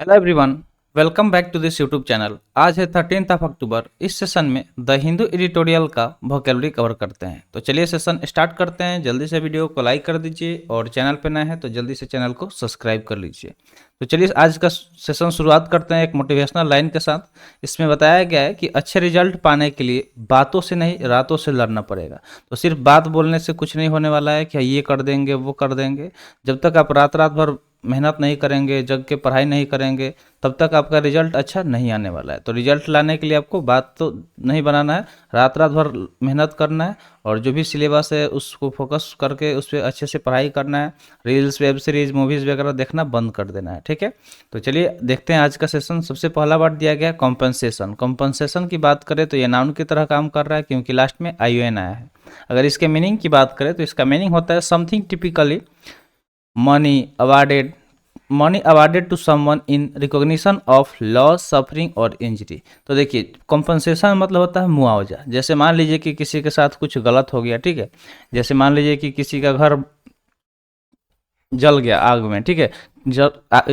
Hello everyone, welcome back to this YouTube channel. आज है 13 अक्टूबर। इस सेशन में द हिंदू एडिटोरियल का वोकेबलरी कवर करते हैं। तो चलिए सेशन स्टार्ट करते हैं। जल्दी से वीडियो को लाइक कर दीजिए और चैनल पे नए हैं तो जल्दी से चैनल को सब्सक्राइब कर लीजिए। तो चलिए आज का सेशन शुरुआत करते हैं एक मोटिवेशनल लाइन के साथ। इसमें बताया गया है कि अच्छे रिजल्ट पाने के लिए बातों से नहीं रातों से लड़ना पड़ेगा। तो सिर्फ बात बोलने से कुछ नहीं होने वाला है कि ये कर देंगे वो कर देंगे। जब तक आप रात रात भर मेहनत नहीं करेंगे, जग के पढ़ाई नहीं करेंगे, तब तक आपका रिजल्ट अच्छा नहीं आने वाला है। तो रिजल्ट लाने के लिए आपको बात तो नहीं बनाना है, रात रात भर मेहनत करना है और जो भी सिलेबस है उसको फोकस करके उस पर अच्छे से पढ़ाई करना है। रील्स, वेब सीरीज, मूवीज़ वगैरह देखना बंद कर देना है। ठीक है, तो चलिए देखते हैं आज का सेशन। सबसे पहला वर्ड दिया गया है कॉम्पनसेशन। कॉम्पनसेशन की बात करें तो ये नाउन की तरह काम कर रहा है क्योंकि लास्ट में आई एन आया है। अगर इसके मीनिंग की बात करें तो इसका मीनिंग होता है something typically money awarded money awarded to someone in recognition of loss, suffering और इंजरी। तो देखिए कॉम्पनसेशन मतलब होता है मुआवजा। जैसे मान लीजिए कि किसी के साथ कुछ गलत हो गया, ठीक है। जैसे मान लीजिए कि किसी का घर जल गया आग में, ठीक है।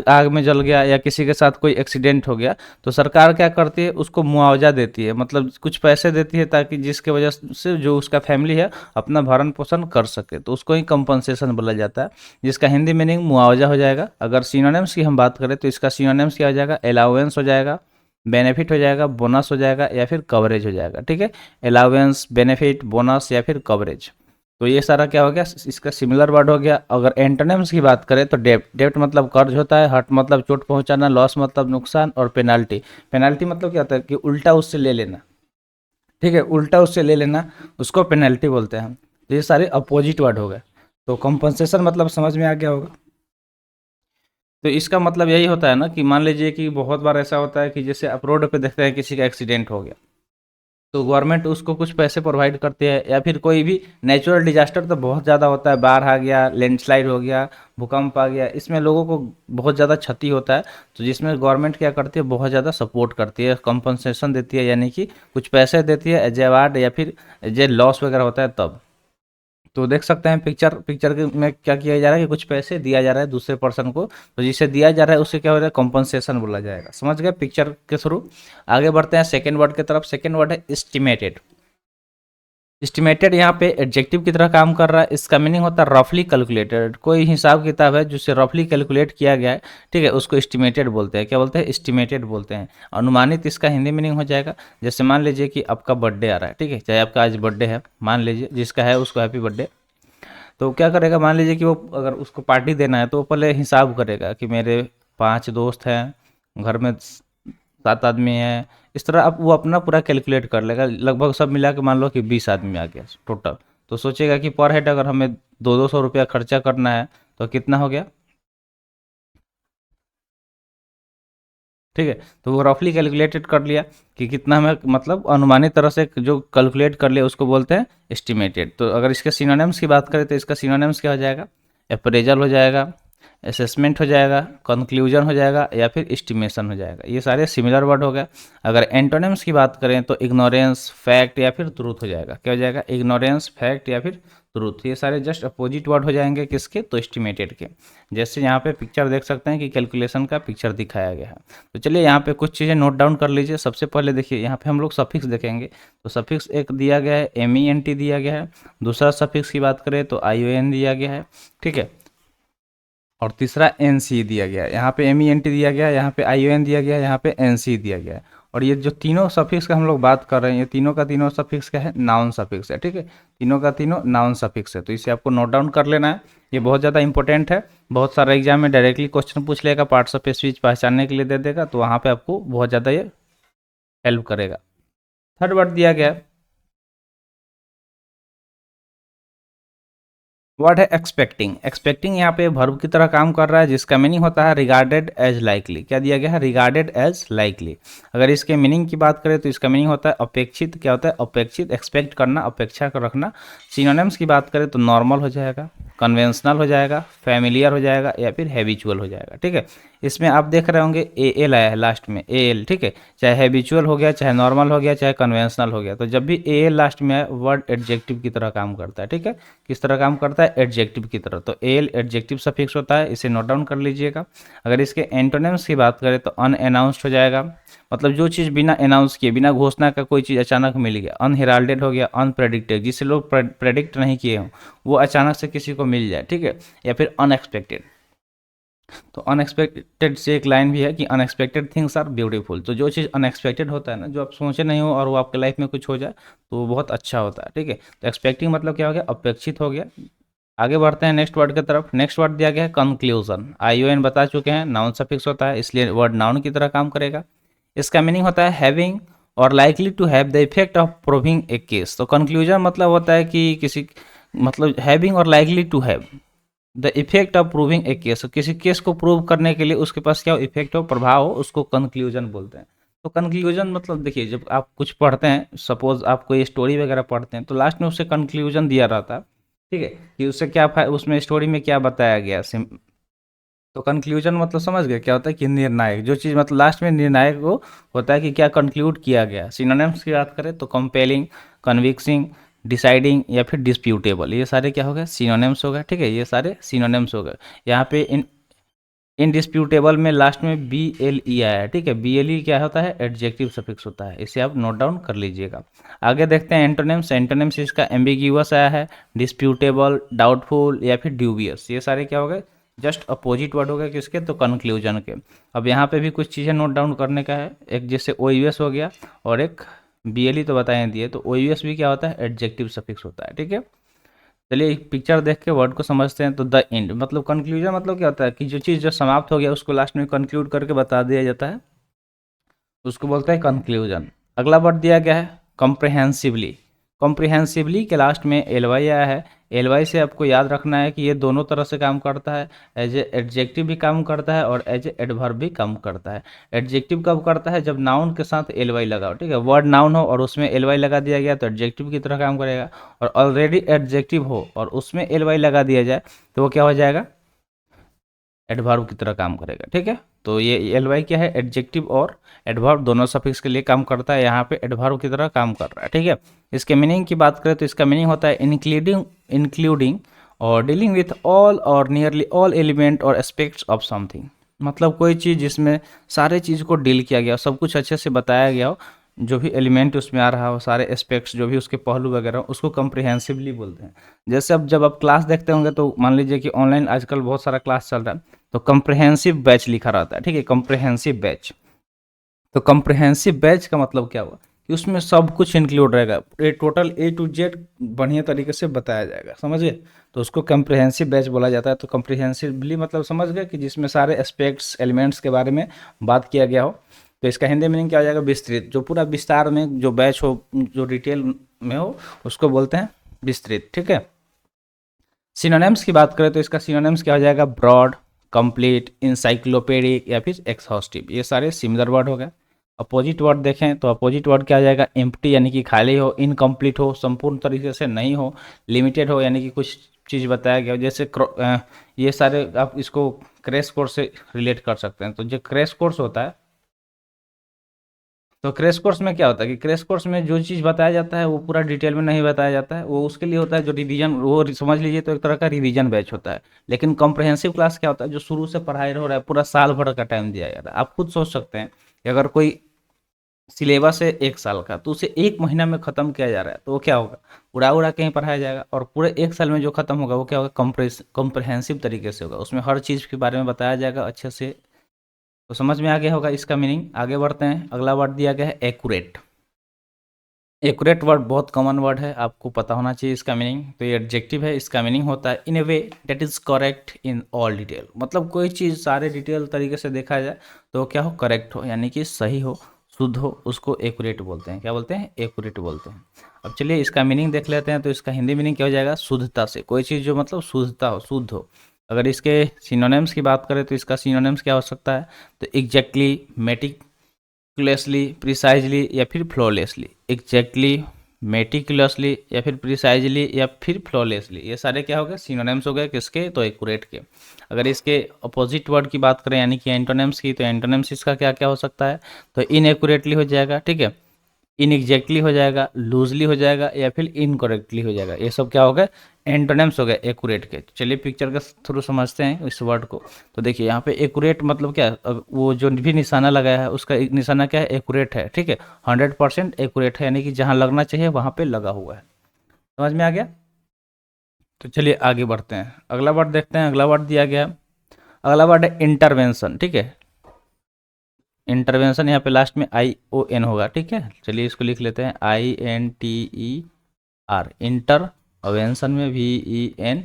आग में जल गया या किसी के साथ कोई एक्सीडेंट हो गया तो सरकार क्या करती है, उसको मुआवजा देती है, मतलब कुछ पैसे देती है ताकि जिसके वजह से जो उसका फैमिली है अपना भरण पोषण कर सके। तो उसको ही कंपनसेशन बोला जाता है, जिसका हिंदी मीनिंग मुआवजा हो जाएगा। अगर सिनोनिम्स की हम बात करें तो इसका सिनोनिम्स क्या हो जाएगा, अलाउंस हो जाएगा, बेनिफिट हो जाएगा, बोनस हो जाएगा या फिर कवरेज हो जाएगा। ठीक है, अलाउंस, बेनिफिट, बोनस या फिर कवरेज। तो ये सारा क्या हो गया, इसका सिमिलर वर्ड हो गया। अगर एंटोनिम्स की बात करें तो डेप्ट। डेप्ट मतलब कर्ज होता है, हर्ट मतलब चोट पहुंचाना, लॉस मतलब नुकसान और पेनाल्टी। पेनाल्टी मतलब क्या होता है कि उल्टा उससे ले लेना, ठीक है, उल्टा उससे ले लेना, उसको पेनल्टी बोलते हैं हम। तो ये सारे अपोजिट वर्ड हो गए। तो कंपनसेशन मतलब समझ में आ गया होगा। तो इसका मतलब यही होता है ना कि मान लीजिए कि बहुत बार ऐसा होता है कि जैसे आप रोड पे देखते हैं किसी का एक्सीडेंट हो गया तो गवर्नमेंट उसको कुछ पैसे प्रोवाइड करती है। या फिर कोई भी नेचुरल डिजास्टर तो बहुत ज़्यादा होता है, बाढ़ आ गया, लैंडस्लाइड हो गया, भूकंप आ गया, इसमें लोगों को बहुत ज़्यादा क्षति होता है। तो जिसमें गवर्नमेंट क्या करती है, बहुत ज़्यादा सपोर्ट करती है, कंपनसेशन देती है, यानी कि कुछ पैसे देती है एज ए अवार्ड या फिर एज ए लॉस वगैरह होता है तब। तो देख सकते हैं पिक्चर में क्या किया जा रहा है कि कुछ पैसे दिया जा रहा है दूसरे पर्सन को। तो जिसे दिया जा रहा है उसे क्या हो रहा है, कॉम्पनसेशन बोला जाएगा। समझ गए पिक्चर के थ्रू। आगे बढ़ते हैं सेकेंड वर्ड की तरफ। सेकेंड वर्ड है एस्टिमेटेड। एस्टिमेटेड यहाँ पे एडजेक्टिव की तरह काम कर रहा है। इसका मीनिंग होता है रफली कैलकुलेटेड। कोई हिसाब किताब है जिसे रफली कैलकुलेट किया गया है, ठीक है, उसको एस्टिमेटेड बोलते हैं। क्या बोलते हैं, एस्टिमेटेड बोलते हैं। अनुमानित इसका हिंदी मीनिंग हो जाएगा। जैसे मान लीजिए कि आपका बर्थडे आ रहा है, ठीक है, चाहे आपका आज बर्थडे है, मान लीजिए जिसका है उसको हैप्पी बर्थडे। तो क्या करेगा, मान लीजिए कि वो अगर उसको पार्टी देना है तो वो पहले हिसाब करेगा कि मेरे 5 दोस्त हैं, घर में 7 आदमी हैं। इस तरह अब वो अपना पूरा कैलकुलेट कर लेगा। लगभग सब मिला के मान लो कि 20 आदमी आ गया टोटल। तो सोचेगा कि पर हेड अगर हमें 200-200 रुपया खर्चा करना है तो कितना हो गया, ठीक है। तो वो रफली कैलकुलेटेड कर लिया कि कितना हमें, मतलब अनुमानित तरह से जो कैलकुलेट कर लिया उसको बोलते हैं एस्टिमेटेड। तो अगर इसके सिनोनिम्स की बात करें तो इसका सिनोनिम्स क्या हो जाएगा, अप्रेजल हो जाएगा, असेसमेंट हो जाएगा, कंक्लूजन हो जाएगा या फिर एस्टिमेशन हो जाएगा। ये सारे सिमिलर वर्ड हो गए। अगर एंटोनिम्स की बात करें तो इग्नोरेंस, फैक्ट या फिर ट्रूथ हो जाएगा। क्या हो जाएगा, इग्नोरेंस, फैक्ट या फिर ट्रूथ। ये सारे जस्ट अपोजिट वर्ड हो जाएंगे किसके, तो एस्टिमेटेड के। जैसे यहाँ पे पिक्चर देख सकते हैं कि कैलकुलेशन का पिक्चर दिखाया गया है। तो चलिए यहाँ पे कुछ चीज़ें नोट डाउन कर लीजिए। सबसे पहले देखिए यहाँ पे हम लोग सफिक्स देखेंगे। तो सफिक्स एक दिया गया है, MENT दिया गया है। दूसरा सफिक्स की बात करें तो ION दिया गया है, ठीक है। और तीसरा NC दिया गया है। यहाँ पे MENT दिया गया है, यहाँ पे ION दिया गया है, यहाँ पे NC दिया गया है। और ये जो तीनों सफिक्स का हम लोग बात कर रहे हैं, ये तीनों का तीनों सफिक्स क्या है, नाउन सफिक्स है, ठीक है। तीनों का तीनों नाउन सफिक्स है। तो इसे आपको नोट डाउन कर लेना है, ये बहुत ज़्यादा इंपॉर्टेंट है। बहुत सारा एग्जाम में डायरेक्टली क्वेश्चन पूछ लेगा, पार्ट्स ऑफ स्पीच पहचानने के लिए दे देगा, तो वहाँ पे आपको बहुत ज़्यादा ये हेल्प करेगा। थर्ड वर्ड दिया गया है, वर्ड है एक्सपेक्टिंग। एक्सपेक्टिंग यहाँ पे वर्ब की तरह काम कर रहा है, जिसका मीनिंग होता है रिगार्डेड एज लाइकली। क्या दिया गया है, रिगार्डेड एज लाइकली। अगर इसके मीनिंग की बात करें तो इसका मीनिंग होता है अपेक्षित। क्या होता है, अपेक्षित, एक्सपेक्ट करना, अपेक्षा कर रखना। सिनोनिम्स की बात करें तो नॉर्मल हो जाएगा, कन्वेंशनल हो जाएगा, फैमिलियर हो जाएगा या फिर हैबिचुअल हो जाएगा, ठीक है। इसमें आप देख रहे होंगे AL आया है लास्ट में, AL, ठीक है। चाहे हैबिचुअल हो गया, चाहे नॉर्मल हो गया, चाहे कन्वेंशनल हो गया, तो जब भी AL लास्ट में आए वर्ड एडजेक्टिव की तरह काम करता है, ठीक है। किस तरह काम करता है, है एडजेक्टिव की तरह, तो एल एडजेक्टिव सफिक्स होता है, इसे नोट डाउन कर लीजिएगा। अगर इसके एंटोनिम्स की बात करें तो अनअनाउंस्ड हो जाएगा, मतलब जो चीज़ बिना अनाउंस किए, बिना घोषणा का कोई चीज़ अचानक मिल गया। अनहेराल्डेड हो गया, अनप्रेडिक्टेड, जिसे लोग प्रेडिक्ट नहीं किए हों, वो अचानक से किसी को मिल जाए, ठीक है। या फिर अनएक्सपेक्टेड, तो अनएक्सपेक्टेड से एक लाइन भी है कि अनएक्सपेक्टेड थिंग्स आर ब्यूटीफुल, तो जो चीज़ अनएक्सपेक्टेड होता है ना, जो आप सोचे नहीं हो और वो आपके लाइफ में कुछ हो जाए, तो वो बहुत अच्छा होता है, ठीक है। तो एक्सपेक्टिंग मतलब क्या हो गया, अपेक्षित हो गया। आगे बढ़ते हैं नेक्स्ट वर्ड की तरफ। नेक्स्ट वर्ड दिया गया है कंक्लूजन। ION बता चुके हैं, नाउन सफिक्स होता है, इसलिए वर्ड नाउन की तरह काम करेगा। इसका मीनिंग होता है हैविंग और likely to have the effect of proving a case. तो कंक्लूजन मतलब होता है कि किसी, मतलब हैविंग और likely to have the effect of proving a case, किसी केस को प्रूव करने के लिए उसके पास क्या इफेक्ट हो, प्रभाव हो, उसको कंक्लूजन बोलते हैं। तो कंक्लूजन मतलब देखिए, जब आप कुछ पढ़ते हैं, सपोज आप कोई स्टोरी वगैरह पढ़ते हैं, तो लास्ट में उससे कंक्लूजन दिया रहता है, ठीक है, कि उससे क्या उसमें स्टोरी में क्या बताया गया। तो कंक्लूजन मतलब समझ गए क्या होता है, कि निर्णायक, जो चीज़ मतलब लास्ट में निर्णायक वो होता है कि क्या कंक्लूड किया गया। सिनोनिम्स की बात करें तो कंपेलिंग, कन्विक्सिंग, डिसाइडिंग या फिर डिस्प्यूटेबल, ये सारे क्या हो गए, सिनोनिम्स हो गए, ठीक है, ये सारे सिनोनिम्स हो गए। यहाँ पे इनडिस्प्यूटेबल में लास्ट में BLE आया है, ठीक है। BLE क्या होता है, एडजेक्टिव सफिक्स होता है, इसे आप नोट डाउन कर लीजिएगा। आगे देखते हैं एंटोनिम्स। एंटोनिम्स इसका एम्बिग्यूअस आया है, डिस्प्यूटेबल, डाउटफुल या फिर ड्यूबियस, ये सारे क्या हो गए, जस्ट अपोजिट वर्ड हो गए किसके, तो कंक्लूजन के। अब यहाँ पे भी कुछ चीज़ें नोट डाउन करने का है, एक जैसे OUS हो गया और एक BLE तो बताए दिए, तो OUS भी क्या होता है, एडजेक्टिव सफिक्स होता है, ठीक है। चलिए एक पिक्चर देख के वर्ड को समझते हैं। तो द एंड मतलब कंक्लूजन मतलब क्या होता है, कि जो चीज़ जो समाप्त हो गया उसको लास्ट में कंक्लूड करके बता दिया जाता है, उसको बोलते हैं कंक्लूजन। अगला वर्ड दिया गया है कॉम्प्रिहेंसिवली। कॉम्प्रिहेंसिवली के लास्ट में LY आया है। LY से आपको याद रखना है कि ये दोनों तरह से काम करता है, एज ए एडजेक्टिव भी काम करता है और एज ए एडवर्ब भी काम करता है। एडजेक्टिव कब करता है, जब नाउन के साथ LY लगाओ, ठीक है, वर्ड नाउन हो और उसमें LY लगा दिया गया तो एडजेक्टिव की तरह काम करेगा। और ऑलरेडी एडजेक्टिव हो और उसमें LY लगा दिया जाए तो वो क्या हो जाएगा, एडवर्ब की तरह काम करेगा, ठीक है। तो ये LY क्या है, एडजेक्टिव और एडवर्ब दोनों सफिक्स के लिए काम करता है, यहाँ पे एडवर्ब की तरह काम कर रहा है, ठीक है। इसके मीनिंग की बात करें तो इसका मीनिंग होता है इंक्लूडिंग और डीलिंग विथ ऑल और नियरली ऑल एलिमेंट और एस्पेक्ट्स ऑफ समथिंग, मतलब कोई चीज़ जिसमें सारे चीज़ को डील किया गया हो, सब कुछ अच्छे से बताया गया हो, जो भी एलिमेंट उसमें आ रहा हो, सारे एस्पेक्ट्स जो भी उसके पहलू वगैरह हो, उसको कम्प्रिहेंसिवली बोलते हैं। जैसे अब जब आप क्लास देखते होंगे तो मान लीजिए कि ऑनलाइन आजकल बहुत सारा क्लास चल रहा है, तो कम्प्रिहेंसिव बैच लिखा रहता है, ठीक है, कम्प्रिहेंसिव बैच। तो कम्प्रिहेंसिव बैच का मतलब क्या हुआ, कि उसमें सब कुछ इंक्लूड रहेगा, ये टोटल A to Z बढ़िया तरीके से बताया जाएगा, समझिए। तो उसको कम्प्रिहेंसिव बैच बोला जाता है। तो कम्प्रिहेंसिवली मतलब समझ गए कि जिसमें सारे एस्पेक्ट्स एलिमेंट्स के बारे में बात किया गया हो। तो इसका हिंदी मीनिंग क्या हो जाएगा, विस्तृत, जो पूरा विस्तार में जो बैच हो, जो डिटेल में हो, उसको बोलते हैं विस्तृत, ठीक है। सिनोनिम्स की बात करें तो इसका सिनोनिम्स क्या हो जाएगा, ब्रॉड, कंप्लीट, इंसाइक्लोपीडिक या फिर एक्सहॉस्टिव, ये सारे सिमिलर वर्ड हो गए। अपोजिट वर्ड देखें तो अपोजिट वर्ड क्या आ जाएगा, एम्प्टी यानी कि खाली हो, इनकम्प्लीट हो, संपूर्ण तरीके से नहीं हो, लिमिटेड हो यानी कि कुछ चीज़ बताया गया हो। जैसे ये सारे आप इसको क्रैश कोर्स से रिलेट कर सकते हैं। तो जो क्रैश कोर्स होता है, तो क्रैश कोर्स में क्या होता है, कि क्रैश कोर्स में जो चीज़ बताया जाता है वो पूरा डिटेल में नहीं बताया जाता है, वो उसके लिए होता है जो रिवीजन, वो समझ लीजिए तो एक तरह का रिवीजन बैच होता है। लेकिन कॉम्प्रहेंसिव क्लास क्या होता है, जो शुरू से पढ़ाई हो रहा है, पूरा साल भर का टाइम दिया जा रहा है। आप खुद सोच सकते हैं कि अगर कोई सिलेबस है 1 साल का, तो उसे 1 महीना में ख़त्म किया जा रहा है, तो वो क्या होगा, उड़ा उड़ा के ही पढ़ाया जाएगा। और पूरे 1 साल में जो खत्म होगा वो क्या होगा, कॉम्प्रहेंसिव तरीके से होगा, उसमें हर चीज़ के बारे में बताया जाएगा अच्छे से। तो समझ में आ गया होगा इसका मीनिंग। आगे बढ़ते हैं, अगला वर्ड दिया गया है एक्यूरेट। एक्यूरेट वर्ड बहुत कॉमन वर्ड है, आपको पता होना चाहिए इसका मीनिंग। तो ये एडजेक्टिव है, इसका मीनिंग होता है in a way that is correct in all detail, मतलब कोई चीज़ सारे डिटेल तरीके से देखा जाए तो क्या हो, करेक्ट हो, यानी कि सही हो, शुद्ध हो, उसको एक्यूरेट बोलते हैं। क्या बोलते हैं, एक्यूरेट बोलते हैं। अब चलिए इसका मीनिंग देख लेते हैं। तो इसका हिंदी मीनिंग क्या हो जाएगा, शुद्धता से, कोई चीज़ जो मतलब शुद्धता हो, शुद्ध हो। अगर इसके सिनोनिम्स की बात करें तो इसका सिनोनिम्स क्या हो सकता है, तो एग्जैक्टली, मेटिकुलसली, प्रिसाइजली या फिर फ्लॉलेसली। एग्जैक्टली, मेटिकुलसली या फिर प्रिसाइजली या फिर फ्लॉलेसली, ये सारे क्या हो गए, सिनोनिम्स हो गए किसके, तो एक्यूरेट के। अगर इसके अपोजिट वर्ड की बात करें यानी कि एंटोनिम्स की, तो एंटोनिम्स इसका क्या क्या हो सकता है, तो इनएक्यूरेटली हो जाएगा, ठीक है। इनएग्जैक्टली हो जाएगा, लूजली हो जाएगा या फिर इनकरेक्टली हो जाएगा। ये सब क्या हो गए, एंटोनिम्स हो गए एक्यूरेट के। चलिए पिक्चर के थ्रू समझते हैं इस वर्ड को। तो देखिए यहाँ पे एक्यूरेट मतलब क्या है, वो जो भी निशाना लगाया है उसका एक निशाना क्या है, एक्यूरेट है, ठीक है, 100% एक्यूरेट है, यानी कि जहाँ लगना चाहिए वहाँ पे लगा हुआ है। समझ में आ गया। तो चलिए आगे बढ़ते हैं, अगला वर्ड देखते हैं। अगला वर्ड दिया गया, अगला वर्ड है इंटरवेंशन, ठीक है। इंटरवेंशन यहाँ पे लास्ट में ION होगा, ठीक है। चलिए इसको लिख लेते हैं INTER, इंटरवेंशन में VENTION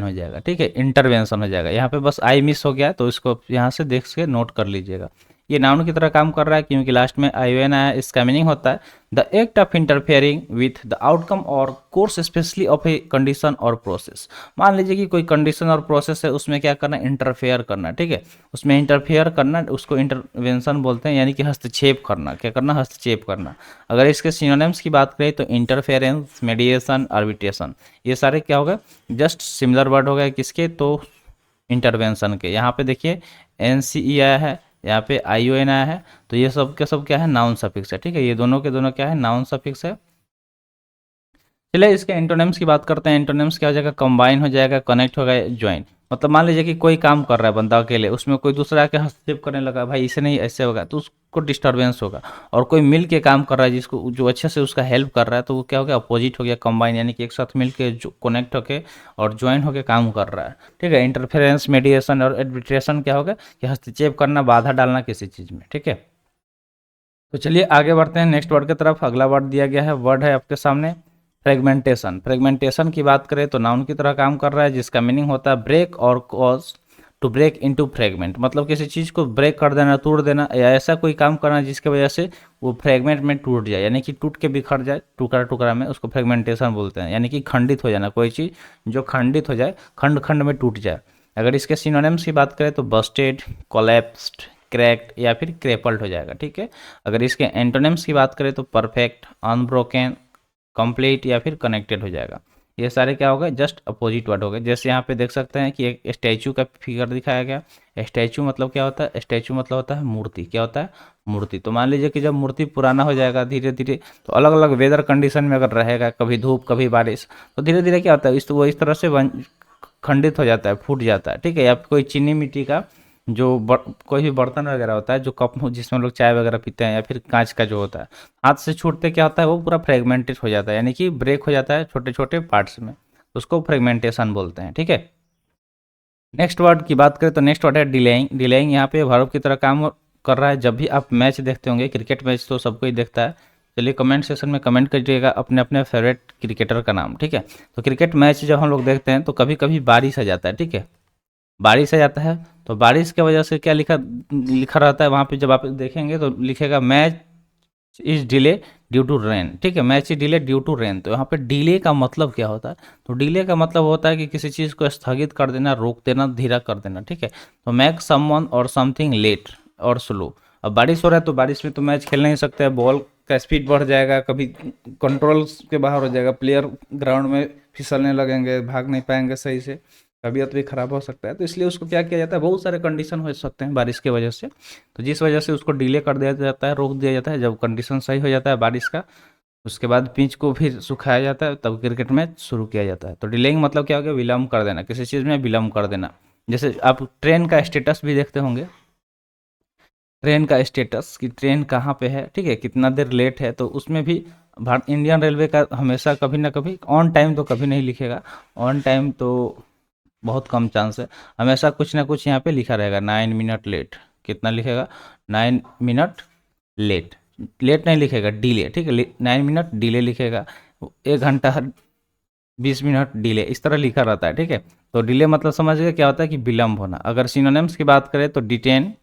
हो जाएगा, ठीक है, इंटरवेंशन हो जाएगा। यहाँ पे बस आई मिस हो गया तो इसको यहाँ से देख के नोट कर लीजिएगा। ये नाउन की तरह काम कर रहा है क्योंकि लास्ट में ION आया। इसका मीनिंग होता है the act of interfering with the outcome और course specially of a condition और प्रोसेस। मान लीजिए कि कोई कंडीशन और प्रोसेस है, उसमें क्या करना, इंटरफेयर करना, ठीक है, उसमें इंटरफेयर करना, उसको इंटरवेंशन बोलते हैं, यानी कि हस्तक्षेप करना। क्या करना, हस्तक्षेप करना। अगर इसके सिनोनिम्स की बात करें तो इंटरफेरेंस, मेडिएशन, आर्बिट्रेशन, ये सारे क्या हो गए, जस्ट सिमिलर वर्ड हो गए किसके, तो इंटरवेंशन के। यहाँ पे देखिए NCE आया है, यहाँ पे ION आया है, तो ये सब के सब क्या है, नाउन सफिक्स है, ठीक है, ये दोनों के दोनों क्या है, नाउन सफिक्स है। चलिए इसके एंटोनिम्स की बात करते हैं। एंटोनिम्स क्या हो जाएगा, कंबाइन हो जाएगा, कनेक्ट हो गया, ज्वाइन। मतलब मान लीजिए कि कोई काम कर रहा है बंदा अकेले, उसमें कोई दूसरा आके हस्तक्षेप करने लगा, भाई इसे नहीं ऐसे होगा, तो उसको डिस्टर्बेंस होगा। और कोई मिल के काम कर रहा है, जिसको जो अच्छे से उसका हेल्प कर रहा है, तो वो क्या हो गया, अपोजिट हो गया, कंबाइन, यानी कि एक साथ मिल के जो कनेक्ट होके और ज्वाइन होके काम कर रहा है, ठीक है। इंटरफेरेंस, मेडिएशन और एर्बिट्रेशन क्या होगा, कि हस्तक्षेप करना, बाधा डालना किसी चीज़ में, ठीक है। तो चलिए आगे बढ़ते हैं नेक्स्ट वर्ड की तरफ। अगला वर्ड दिया गया है, वर्ड है आपके सामने फ्रेगमेंटेशन। फ्रेगमेंटेशन की बात करें तो नाउन की तरह काम कर रहा है, जिसका मीनिंग होता है ब्रेक और cause to break into fragment. मतलब किसी चीज़ को ब्रेक कर देना, तोड़ देना, या ऐसा कोई काम करना जिसकी वजह से वो फ्रेगमेंट में टूट जाए, यानी कि टूट के बिखर जाए, टुकड़ा टुकड़ा में, उसको फ्रेगमेंटेशन बोलते हैं। यानी कि खंडित हो जाना, कोई चीज़ जो खंडित हो जाए, खंड खंड में टूट जाए। अगर इसके सिनोनिम्स की बात करें तो बस्टेड, कोलैप्स्ड, क्रैक्ड या फिर क्रेपल्ड हो जाएगा, ठीक है। अगर इसके एंटोनिम्स की बात करें तो परफेक्ट, अनब्रोकन, कंप्लीट या फिर कनेक्टेड हो जाएगा। ये सारे क्या हो गए, जस्ट अपोजिट वर्ड हो गए। जैसे यहाँ पे देख सकते हैं कि एक स्टैचू का फिगर दिखाया गया। स्टैचू मतलब क्या होता है, स्टैचू मतलब होता है मूर्ति। क्या होता है, मूर्ति। तो मान लीजिए कि जब मूर्ति पुराना हो जाएगा धीरे धीरे, तो अलग अलग वेदर कंडीशन में अगर रहेगा, कभी धूप कभी बारिश, तो धीरे धीरे क्या होता है, वो इस तरह से खंडित हो जाता है, फूट जाता है, ठीक है। या कोई चीनी मिट्टी का जो कोई भी बर्तन वगैरह होता है, जो कप जिसमें लोग चाय वगैरह पीते हैं, या फिर कांच का जो होता है, हाथ से छूटते क्या होता है, वो पूरा फ्रेगमेंटेड हो जाता है, यानी कि ब्रेक हो जाता है छोटे छोटे पार्ट्स में, उसको फ्रेगमेंटेशन बोलते हैं, ठीक है। नेक्स्ट वर्ड की बात करें तो नेक्स्ट वर्ड है डिलेइंग। डिलेइंग यहाँ पे वर्ब की तरह काम कर रहा है। जब भी आप मैच देखते होंगे, क्रिकेट मैच तो सबको ही देखता है, चलिए कमेंट सेक्शन में कमेंट करिएगा अपने अपने फेवरेट क्रिकेटर का नाम, ठीक है। तो क्रिकेट मैच जब हम लोग देखते हैं तो कभी कभी बारिश आ जाता है, ठीक है, बारिश आ जाता है, तो बारिश की वजह से क्या लिखा लिखा रहता है वहाँ पे, जब आप देखेंगे तो लिखेगा match is delay due to rain, ठीक है, match is delay due to rain. तो यहाँ पे डिले का मतलब क्या होता है, तो डिले का मतलब होता है कि किसी चीज़ को स्थगित कर देना, रोक देना, धीरा कर देना, ठीक है। तो मेक समवन और समथिंग लेट और स्लो। अब बारिश हो रहा है तो बारिश में तो मैच खेल नहीं सकते हैं, बॉल का स्पीड बढ़ जाएगा, कभी कंट्रोल के बाहर हो जाएगा, प्लेयर ग्राउंड में फिसलने लगेंगे, भाग नहीं पाएंगे सही से, तबीयत भी खराब हो सकता है। तो इसलिए उसको क्या किया जाता है, बहुत सारे कंडीशन हो सकते हैं बारिश की वजह से, तो जिस वजह से उसको डिले कर दिया जाता है, रोक दिया जाता है। जब कंडीशन सही हो जाता है बारिश का, उसके बाद पिच को फिर सुखाया जाता है, तब क्रिकेट मैच शुरू किया जाता है। तो डिलेइंग मतलब क्या हो गया, विलम्ब कर देना, किसी चीज़ में विलम्ब कर देना। जैसे आप ट्रेन का स्टेटस भी देखते होंगे, ट्रेन का स्टेटस कि ट्रेन कहाँ पे है, ठीक है, कितना देर लेट है, तो उसमें भी भारत इंडियन रेलवे का हमेशा कभी ना कभी ऑन टाइम तो कभी नहीं लिखेगा, ऑन टाइम तो बहुत कम चांस है, हमेशा कुछ ना कुछ यहाँ पे लिखा रहेगा 9 मिनट लेट। कितना लिखेगा, 9 मिनट लेट। लेट नहीं लिखेगा, डिले, ठीक है, 9 मिनट डिले लिखेगा, 1 घंटा 20 मिनट डिले, इस तरह लिखा रहता है, ठीक है। तो डिले मतलब समझ गए क्या होता है, कि विलम्ब होना। अगर सिनोनिम्स की बात करें तो डिटेन,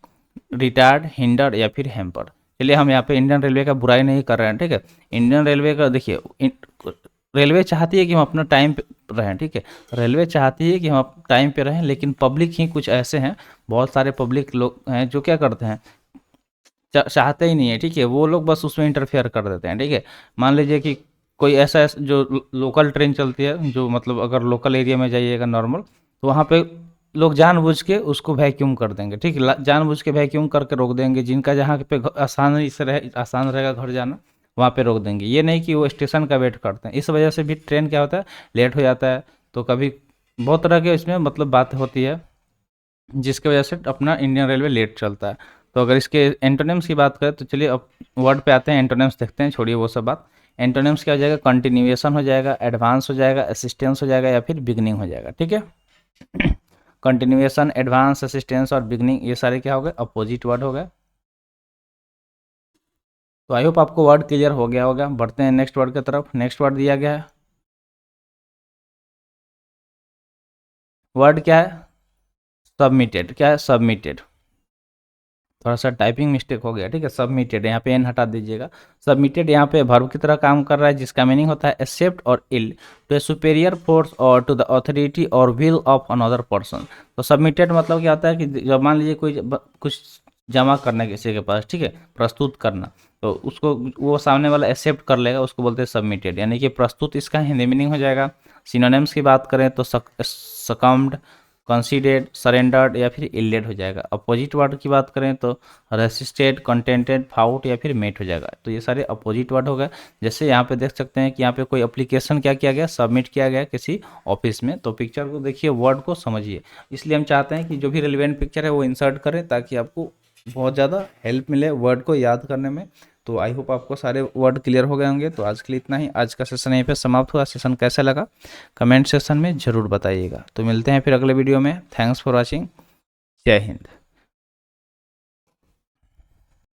रिटार्ड, हिंडर या फिर हैम्पर। चलिए हम यहाँ पे इंडियन रेलवे का बुराई नहीं कर रहे हैं, ठीक है। इंडियन रेलवे का देखिए, रेलवे चाहती है कि हम अपना टाइम पे रहें, ठीक है, रेलवे चाहती है कि हम टाइम पे रहें, लेकिन पब्लिक ही कुछ ऐसे हैं, बहुत सारे पब्लिक लोग हैं जो क्या करते हैं, चाहते ही नहीं है, ठीक है, वो लोग बस उसमें इंटरफेयर कर देते हैं, ठीक है। मान लीजिए कि कोई ऐसा जो लोकल ट्रेन चलती है, जो मतलब अगर लोकल एरिया में जाइएगा नॉर्मल, तो वहाँ पे लोग जानबूझ के उसको वैक्यूम कर देंगे, ठीक है, जानबूझ के वैक्यूम करके रोक देंगे। जिनका जहाँ पे आसान रहेगा घर जाना, वहाँ पे रोक देंगे। ये नहीं कि वो स्टेशन का वेट करते हैं। इस वजह से भी ट्रेन क्या होता है, लेट हो जाता है। तो कभी बहुत तरह के इसमें मतलब बात होती है, जिसकी वजह से अपना इंडियन रेलवे लेट चलता है। तो अगर इसके एंटोनिम्स की बात करें तो चलिए अब वर्ड पे आते हैं, एंटोनिम्स देखते हैं, छोड़िए वो सब बात। एंटोनिम्स क्या हो जाएगा, कंटिन्यूएशन हो जाएगा, एडवांस हो जाएगा, असिस्टेंस हो जाएगा, या फिर बिगनिंग हो जाएगा, ठीक है। कंटिन्यूएशन, एडवांस, असिस्टेंस और बिगनिंग, ये सारे क्या हो गए, अपोजिट वर्ड हो गए। तो आई होप आपको वर्ड क्लियर हो गया होगा। बढ़ते हैं नेक्स्ट वर्ड की तरफ। नेक्स्ट वर्ड दिया गया है, वर्ड क्या है, सबमिटेड। क्या है, सबमिटेड। थोड़ा सा टाइपिंग मिस्टेक हो गया, ठीक है। सबमिटेड, यहाँ पे एन हटा दीजिएगा। सबमिटेड यहाँ पे वर्ब की तरह काम कर रहा है, जिसका मीनिंग होता है एक्सेप्ट और yield to a superior force और टू द अथॉरिटी और विल ऑफ अनदर पर्सन। तो सबमिटेड मतलब क्या होता है कि जब मान लीजिए कोई कुछ जमा करना है किसी के पास, ठीक है, प्रस्तुत करना, तो उसको वो सामने वाला एक्सेप्ट कर लेगा, उसको बोलते हैं सबमिटेड। यानी कि प्रस्तुत इसका हिंदी मीनिंग हो जाएगा। सिनोनिम्स की बात करें तो सकम्ड, कंसीडेड, सरेंडर्ड या फिर इल्डेड हो जाएगा। अपोजिट वर्ड की बात करें तो रेसिस्टेड, कंटेंटेड, फाउट या फिर मेट हो जाएगा। तो ये सारे अपोजिट वर्ड हो गए। जैसे यहाँ पे देख सकते हैं कि यहाँ पे कोई एप्लीकेशन क्या किया गया, सबमिट किया गया किसी ऑफिस में। तो पिक्चर को देखिए, वर्ड को समझिए। इसलिए हम चाहते हैं कि जो भी रिलेवेंट पिक्चर है वो इंसर्ट करें, ताकि आपको बहुत ज़्यादा हेल्प मिले वर्ड को याद करने में। तो आई होप आपको सारे वर्ड क्लियर हो गए होंगे। तो आज के लिए इतना ही। आज का सेशन यहीं पे समाप्त हुआ। सेशन कैसा लगा कमेंट सेक्शन में ज़रूर बताइएगा। तो मिलते हैं फिर अगले वीडियो में। Thanks for watching. जय हिंद।